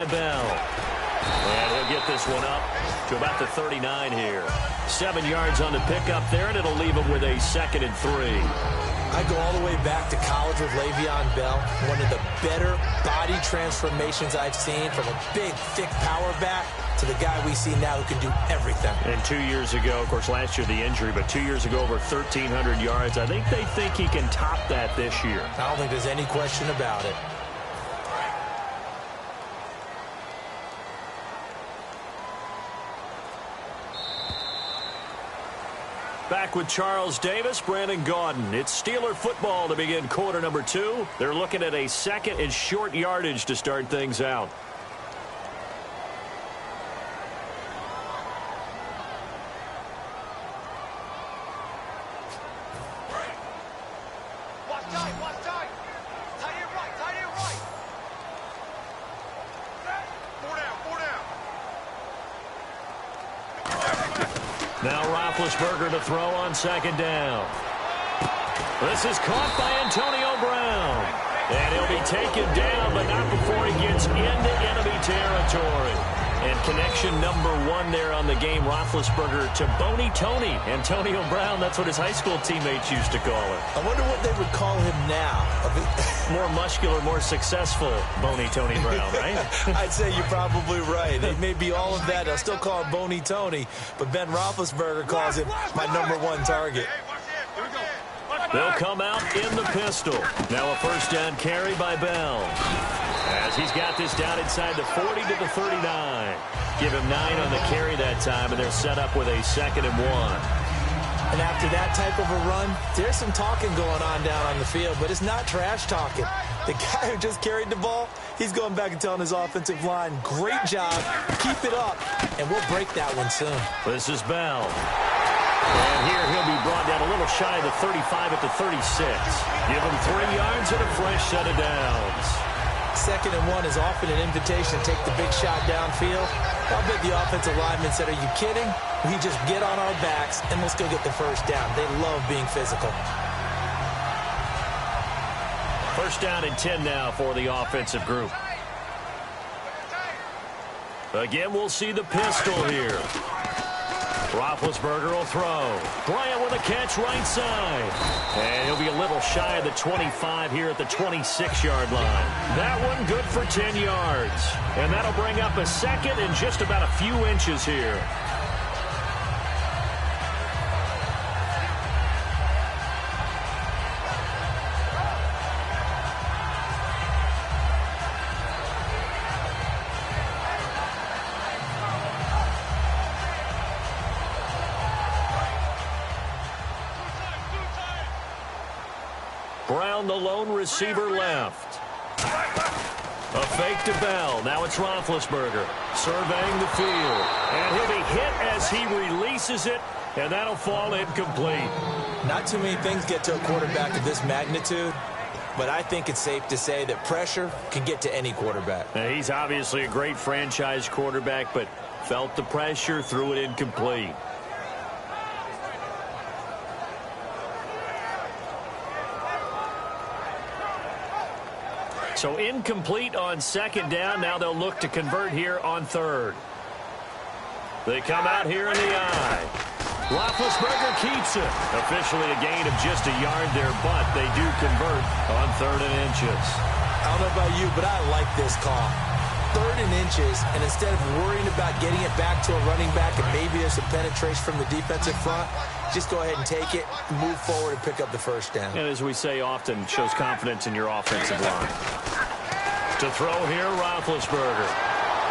Bell. And he'll get this one up to about the 39 here. 7 yards on the pickup there, and it'll leave him with a 2nd and 3. I go all the way back to college with Le'Veon Bell. One of the better body transformations I've seen, from a big, thick power back to the guy we see now who can do everything. And 2 years ago, of course, last year the injury, but 2 years ago over 1,300 yards. I think they think he can top that this year. I don't think there's any question about it. Back with Charles Davis, Brandon Gaudin. It's Steeler football to begin quarter number 2. They're looking at a 2nd and short yardage to start things out. Now Roethlisberger to throw on 2nd down. This is caught by Antonio Brown. And he'll be taken down, but not before he gets into enemy territory. And connection number 1 there on the game, Roethlisberger to Boney Tony. Antonio Brown, that's what his high school teammates used to call him. I wonder what they would call him now. More muscular, more successful Boney Tony Brown, right? I'd say you're probably right. It may be all of that. They'll still call him Boney Tony, but Ben Roethlisberger calls him my number 1 target. They'll come out in the pistol. Now a 1st down carry by Bell, as he's got this down inside the 40 to the 39. Give him 9 on the carry that time, and they're set up with a 2nd and 1. And after that type of a run, there's some talking going on down on the field, but it's not trash talking. The guy who just carried the ball, he's going back and telling his offensive line, great job, keep it up, and we'll break that one soon. This is Bell. And here he'll be brought down a little shy of the 35 at the 36. Give him 3 yards and a fresh set of downs. 2nd and 1 is often an invitation to take the big shot downfield. I'll bet the offensive lineman said, are you kidding? We just get on our backs and let's go get the 1st down. They love being physical. 1st down and 10 now for the offensive group. Again, we'll see the pistol here. Roethlisberger will throw. Bryant with a catch right side. And he'll be a little shy of the 25 here at the 26-yard line. That one good for 10 yards. And that'll bring up a 2nd and just about a few inches here. Brown, the lone receiver, left. A fake to Bell. Now it's Roethlisberger surveying the field. And he'll be hit as he releases it, and that'll fall incomplete. Not too many things get to a quarterback of this magnitude, but I think it's safe to say that pressure can get to any quarterback. Now, he's obviously a great franchise quarterback, but felt the pressure, threw it incomplete. So incomplete on 2nd down. Now they'll look to convert here on 3rd. They come out here in the eye. Roethlisberger keeps it. Officially a gain of just a yard there, but they do convert on 3rd and inches. I don't know about you, but I like this call. 3rd and inches, and instead of worrying about getting it back to a running back and maybe there's some penetration from the defensive front, just go ahead and take it, move forward, and pick up the 1st down. And as we say often, shows confidence in your offensive line. To throw here, Roethlisberger.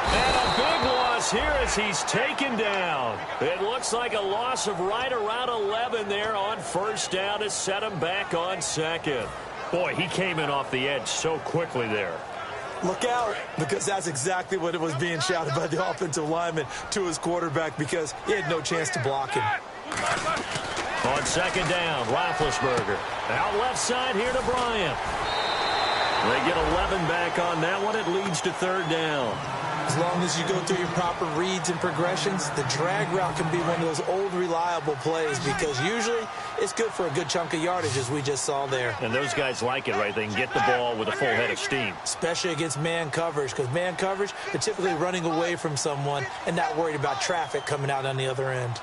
And a big loss here as he's taken down. It looks like a loss of right around 11 there on 1st down to set him back on 2nd. Boy, he came in off the edge so quickly there. Look out, because that's exactly what it was being shouted by the offensive lineman to his quarterback, because he had no chance to block him. On 2nd down, Roethlisberger. Out left side here to Bryant. They get 11 back on that one. It leads to 3rd down. As long as you go through your proper reads and progressions, the drag route can be one of those old reliable plays because usually it's good for a good chunk of yardage, as we just saw there. And those guys like it, right? They can get the ball with a full head of steam. Especially against man coverage, because man coverage, they're typically running away from someone and not worried about traffic coming out on the other end.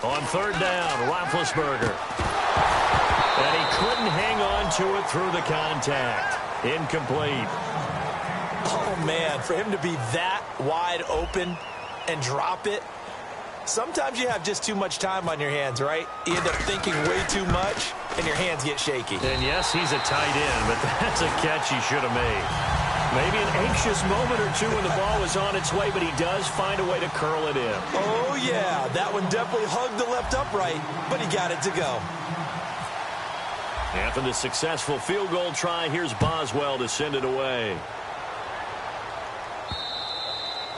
On third down, Roethlisberger. And he couldn't hang on to it through the contact. Incomplete. Oh, man, for him to be that wide open and drop it, sometimes you have just too much time on your hands, right? You end up thinking way too much, and your hands get shaky. And, yes, he's a tight end, but that's a catch he should have made. Maybe an anxious moment or two when the ball was on its way, but he does find a way to curl it in. Oh, yeah, that one definitely hugged the left upright, but he got it to go. After the successful field goal try, here's Boswell to send it away.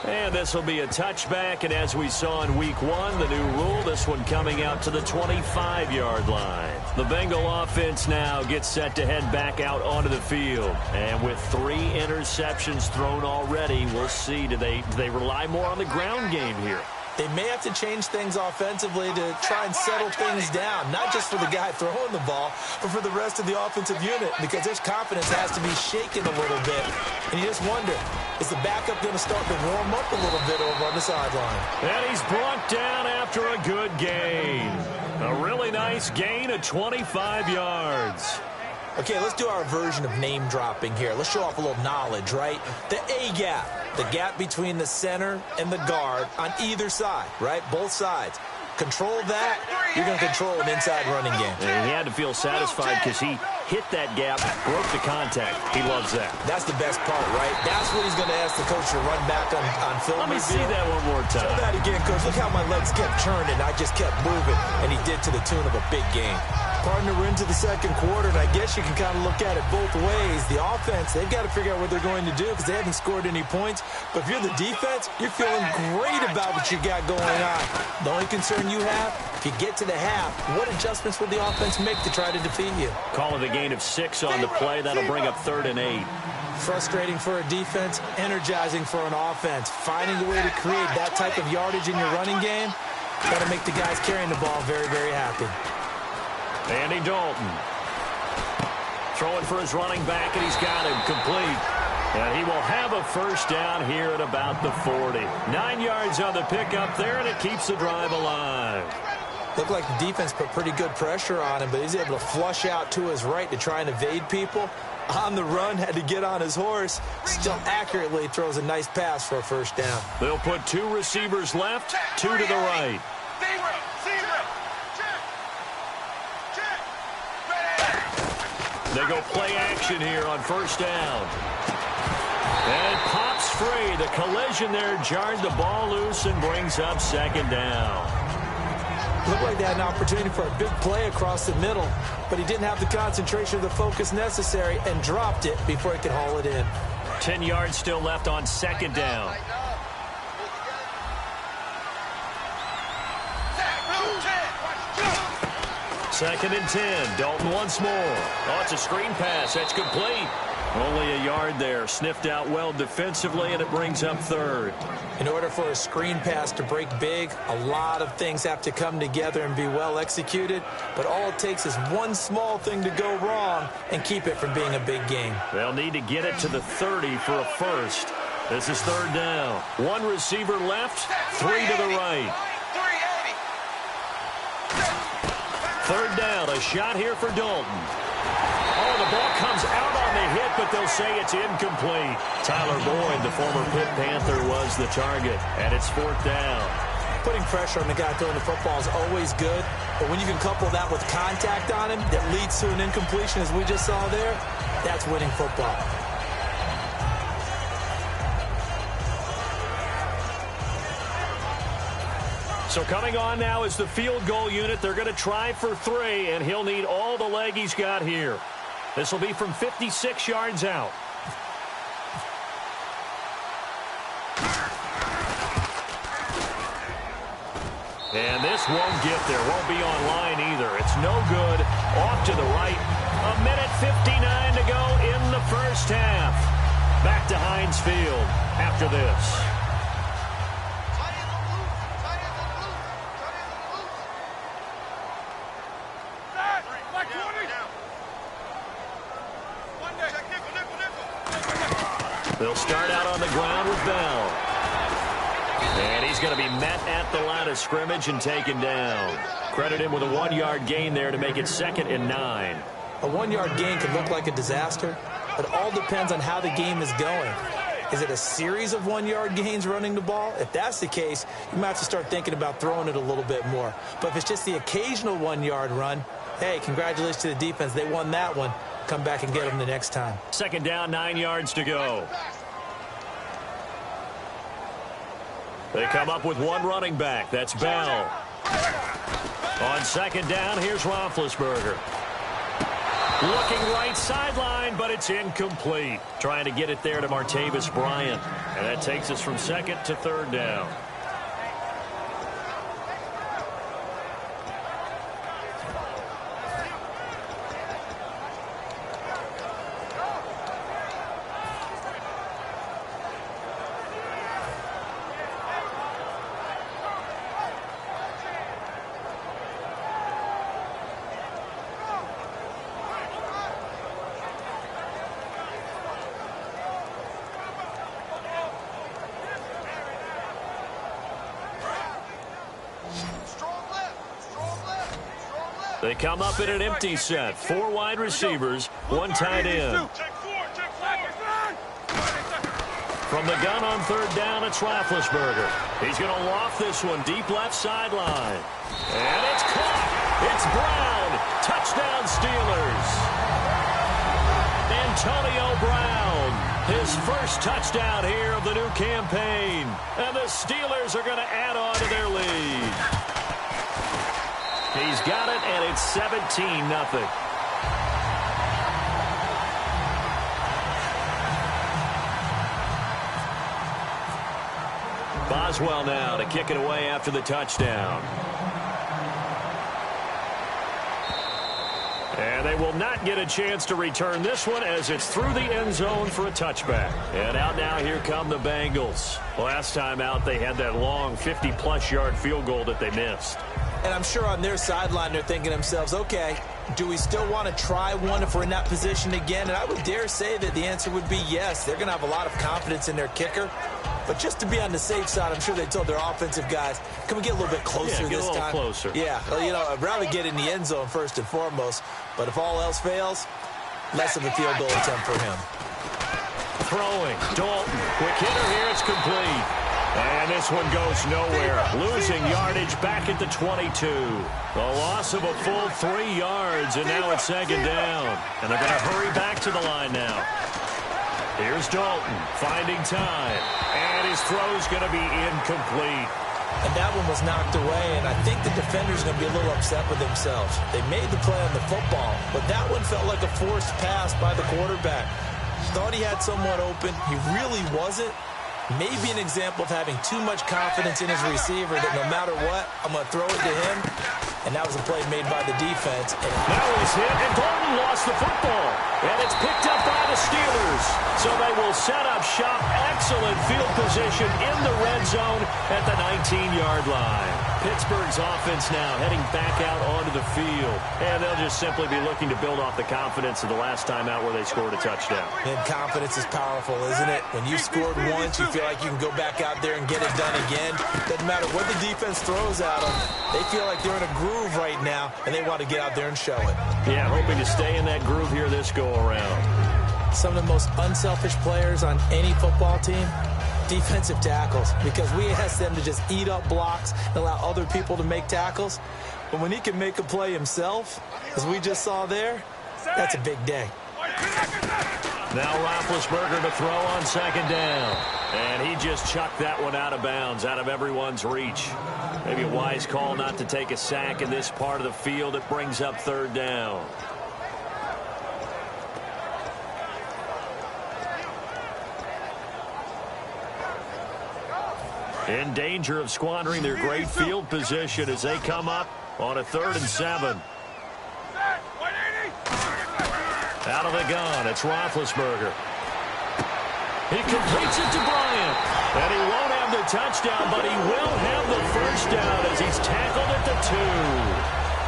And this will be a touchback, and as we saw in week 1, the new rule, this one coming out to the 25-yard line. The Bengal offense now gets set to head back out onto the field. And with 3 interceptions thrown already, we'll see, do they rely more on the ground game here? They may have to change things offensively to try and settle things down, not just for the guy throwing the ball, but for the rest of the offensive unit, because their confidence has to be shaken a little bit. And you just wonder, is the backup going to start to warm up a little bit over on the sideline? And he's brought down after a good gain. A really nice gain of 25 yards. Okay, let's do our version of name dropping here. Let's show off a little knowledge, right? The A gap. The gap between the center and the guard on either side, right? Both sides. Control that, you're going to control an inside running game. And he had to feel satisfied because he hit that gap, broke the contact. He loves that. That's the best part, right? That's what he's going to ask the coach to run back on film. Let me see that one more time. Show that again, coach. Look how my legs kept turning. I just kept moving, and he did to the tune of a big game. Partner, we're into the second quarter, and I guess you can kind of look at it both ways. The offense, they've got to figure out what they're going to do because they haven't scored any points. But if you're the defense, you're feeling great about what you got going on. The only concern you have, if you get to the half, what adjustments will the offense make to try to defeat you? Call it a gain of 6 on the play. That'll bring up 3rd and 8. Frustrating for a defense, energizing for an offense. Finding a way to create that type of yardage in your running game, got to make the guys carrying the ball very, very happy. Andy Dalton throwing for his running back, and he's got him complete. And he will have a first down here at about the 40. 9 yards on the pickup there, and it keeps the drive alive. Looked like the defense put pretty good pressure on him, but he's able to flush out to his right to try and evade people. On the run, had to get on his horse. Still accurately throws a nice pass for a first down. They'll put 2 receivers left, 2 to the right. They go play action here on first down. And it pops free. The collision there jarred the ball loose and brings up second down. Looked like they had an opportunity for a big play across the middle, but he didn't have the concentration or the focus necessary and dropped it before he could haul it in. 10 yards still left on second down. Second and 10. Dalton once more. Oh, it's a screen pass. That's complete. Only a yard there. Sniffed out well defensively, and it brings up 3rd. In order for a screen pass to break big, a lot of things have to come together and be well executed. But all it takes is one small thing to go wrong and keep it from being a big game. They'll need to get it to the 30 for a first. This is 3rd down. 1 receiver left, 3 to the right. 3rd down, a shot here for Dalton. Oh, the ball comes out on the hit, but they'll say it's incomplete. Tyler Boyd, the former Pitt Panther, was the target, and it's 4th down. Putting pressure on the guy throwing the football is always good, but when you can couple that with contact on him that leads to an incompletion, as we just saw there, that's winning football. So coming on now is the field goal unit. They're going to try for 3, and he'll need all the leg he's got here. This will be from 56 yards out. And this won't get there. Won't be online either. It's no good. Off to the right. 1:59 to go in the first half. Back to Heinz Field after this. They'll start out on the ground with Bell. And he's going to be met at the line of scrimmage and taken down. Credit him with a 1-yard gain there to make it 2nd and 9. A 1-yard gain could look like a disaster, but it all depends on how the game is going. Is it a series of 1-yard gains running the ball? If that's the case, you might have to start thinking about throwing it a little bit more. But if it's just the occasional 1-yard run, hey, congratulations to the defense. They won that one. Come back and get them the next time. 2nd down, 9 yards to go. They come up with one running back. That's Bell. On 2nd down, here's Roethlisberger. Looking right sideline, but it's incomplete. Trying to get it there to Martavis Bryant. And that takes us from 2nd to 3rd down. They come up in an empty set. 4 wide receivers, 1 tight end. From the gun on 3rd down, it's Roethlisberger. He's going to loft this one deep left sideline. And it's caught. It's Brown. Touchdown Steelers. Antonio Brown. His first touchdown here of the new campaign. And the Steelers are going to add on to their lead. He's got it, and it's 17-0. Boswell now to kick it away after the touchdown. And they will not get a chance to return this one as it's through the end zone for a touchback. And out now, here come the Bengals. Last time out, they had that long 50-plus yard field goal that they missed. And I'm sure on their sideline they're thinking to themselves, okay, do we still want to try one if we're in that position again? And I would dare say that the answer would be yes. They're going to have a lot of confidence in their kicker. But just to be on the safe side, I'm sure they told their offensive guys, can we get a little bit closer this time? Closer. Yeah, well, you know, I'd rather get in the end zone first and foremost. But if all else fails, less of a field goal attempt for him. Throwing, Dalton. Quick hitter here, it's complete. And this one goes nowhere. Losing yardage back at the 22. A loss of a full 3 yards, and now it's 2nd down. And they're going to hurry back to the line now. Here's Dalton finding time. And his throw's going to be incomplete. And that one was knocked away, and I think the defender's going to be a little upset with themselves. They made the play on the football, but that one felt like a forced pass by the quarterback. Thought he had someone open. He really wasn't. Maybe an example of having too much confidence in his receiver that no matter what, I'm going to throw it to him. And that was a play made by the defense. And now he's hit, and Dalton lost the football. And it's picked up by the Steelers. So they will set up shop. Excellent field position in the red zone at the 19-yard line. Pittsburgh's offense now heading back out onto the field. And they'll just simply be looking to build off the confidence of the last time out where they scored a touchdown. And confidence is powerful, isn't it? When you scored once, you feel like you can go back out there and get it done again. Doesn't matter what the defense throws at them. They feel like they're in a groove right now, and they want to get out there and show it. Yeah, hoping to stay in that groove here this go-around. Some of the most unselfish players on any football team, defensive tackles, because we ask them to just eat up blocks and allow other people to make tackles. But when he can make a play himself, as we just saw there, that's a big day. Now Roethlisberger to throw on 2nd down. And he just chucked that one out of bounds, out of everyone's reach. Maybe a wise call not to take a sack in this part of the field. It brings up 3rd down. in danger of squandering their great field position as they come up on a 3rd and 7. Out of the gun, it's Roethlisberger. He completes it to Bryant. And he won't have the touchdown, but he will have the first down as he's tackled at the 2.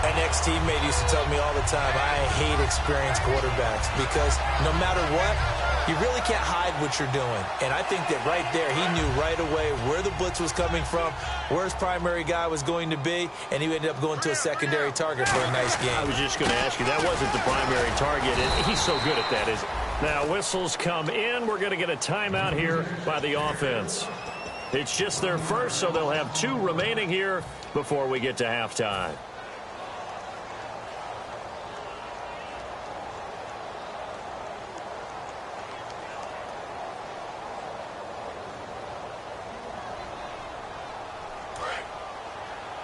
An ex-teammate used to tell me all the time, I hate experienced quarterbacks because no matter what, you really can't hide what you're doing. And I think that right there, he knew right away where the blitz was coming from, where his primary guy was going to be, and he ended up going to a secondary target for a nice game. I was just going to ask you, that wasn't the primary target, and he's so good at that, isn't he? Now, whistles come in. We're going to get a timeout here by the offense. It's just their first, so they'll have 2 remaining here before we get to halftime.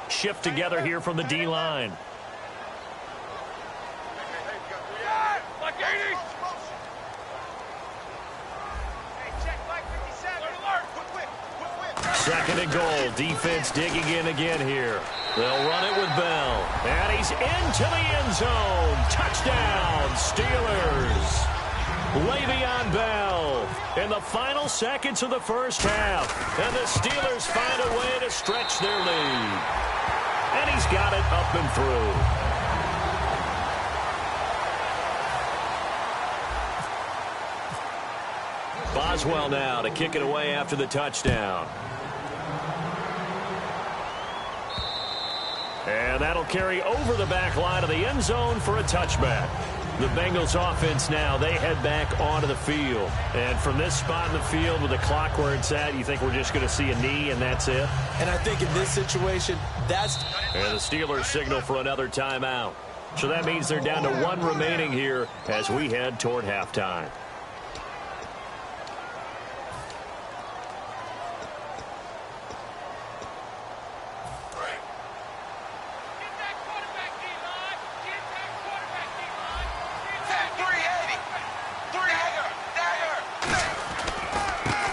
Shift together here from the D-line. Second and goal. Defense digging in again here. They'll run it with Bell. And he's into the end zone. Touchdown, Steelers. Le'Veon Bell in the final seconds of the first half. And the Steelers find a way to stretch their lead. And he's got it up and through. Boswell now to kick it away after the touchdown. And that'll carry over the back line of the end zone for a touchback. The Bengals offense now, they head back onto the field. And from this spot in the field with the clock where it's at, you think we're just going to see a knee and that's it? And I think in this situation, that's... And the Steelers signal for another timeout. So that means they're down to 1 remaining here as we head toward halftime.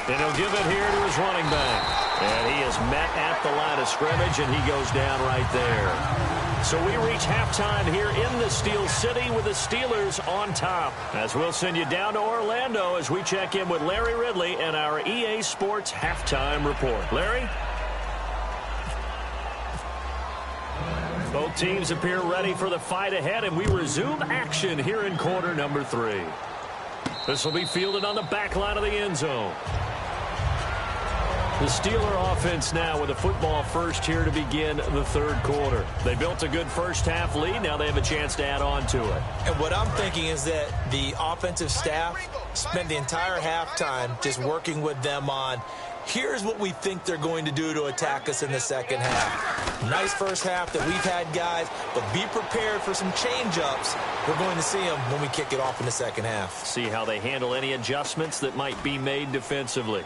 And he'll give it here to his running back. And he is met at the line of scrimmage, and he goes down right there. So we reach halftime here in the Steel City with the Steelers on top. As we'll send you down to Orlando as we check in with Larry Ridley and our EA Sports Halftime Report. Larry? Both teams appear ready for the fight ahead, and we resume action here in quarter number 3. This will be fielded on the back line of the end zone. The Steeler offense now with a football first here to begin the 3rd quarter. They built a good first half lead. Now they have a chance to add on to it. And what I'm thinking is that the offensive staff spent the entire halftime just working with them on, here's what we think they're going to do to attack us in the second half. Nice first half that we've had, guys, but be prepared for some change-ups. We're going to see them when we kick it off in the second half. See how they handle any adjustments that might be made defensively.